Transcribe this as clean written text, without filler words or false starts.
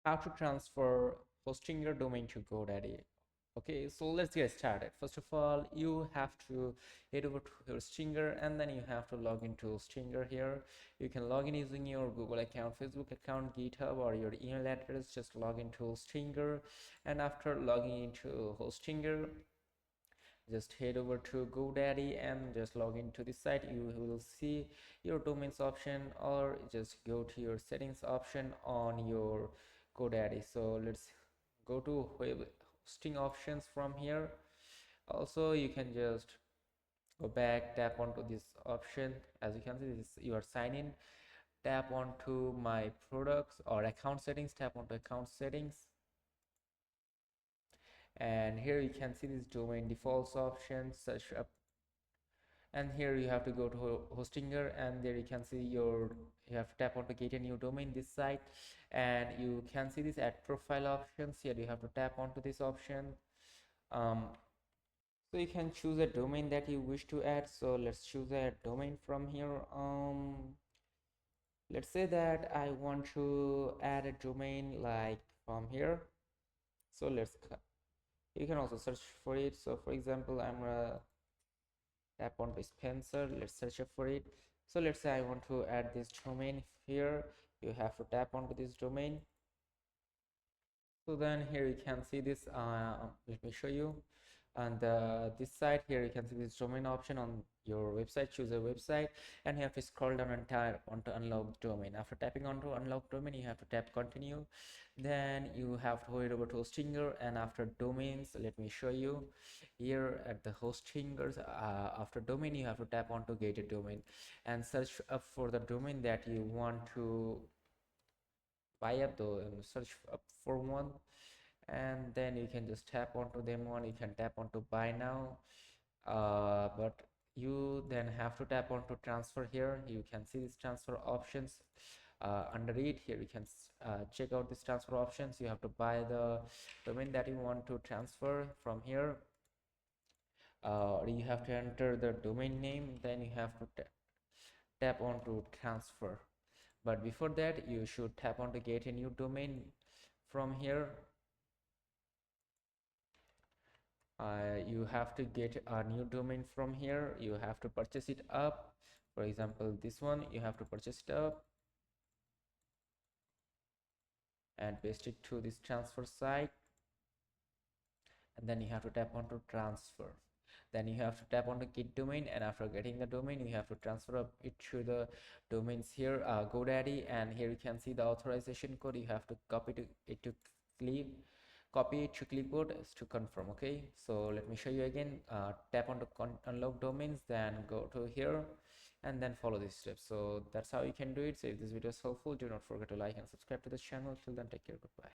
how to transfer hosting your domain to GoDaddy. Okay, so let's get started. First of all, you have to head over to your Stinger, and then you have to log into Stinger here. You can log in using your Google account, Facebook account, GitHub, or your email address. Just log into Stinger, and after logging into Hostinger, just head over to GoDaddy and just log into the site. You will see your domains option, or just go to your settings option on your GoDaddy. So let's go to web hosting options from here. Also, you can just go back, tap onto this option. As you can see, this you are sign in. Tap onto my products or account settings. Tap onto account settings, and here you can see this domain defaults option, search up, and here you have to go to hostinger, and there you can see you have to tap on to get a new domain this site, and you can see this add profile options. Here you have to tap onto this option. So you can choose a domain that you wish to add. So let's choose a domain from here. Let's say that I want to add a domain like from here. So you can also search for it. So for example, I'm gonna tap on the Spencer. Let's search for it. So let's say I want to add this domain here. You have to tap onto this domain. So then here you can see this. Let me show you. And this side here you can see this domain option on your website. Choose a website, and you have to scroll down and tap onto unlock domain. After tapping onto unlock domain, you have to tap continue. Then you have to head over to hostinger, and after domains, let me show you here at the hostingers. After domain, you have to tap onto get a domain and search up for the domain that you want to buy up, though, and search up for one, and then you can just tap onto them one. You can tap onto buy now, but you then have to tap onto transfer. Here you can see these transfer options. Under it, here you can check out these transfer options. You have to buy the domain that you want to transfer from here. You have to enter the domain name, then you have to tap on to transfer. But before that, you should tap on to get a new domain from here. You have to get a new domain from here. You have to purchase it up. For example, this one, you have to purchase it up and paste it to this transfer site, and then you have to tap on to transfer. Then you have to tap on the get domain, and after getting the domain, you have to transfer up it to the domains here, GoDaddy, and here you can see the authorization code. You have to copy it to clipboard to confirm. Okay, so let me show you again. Tap on the unlock domains, then go to here, and then follow these steps. So that's how you can do it. So if this video is helpful, do not forget to like and subscribe to this channel. Till then, take care, goodbye.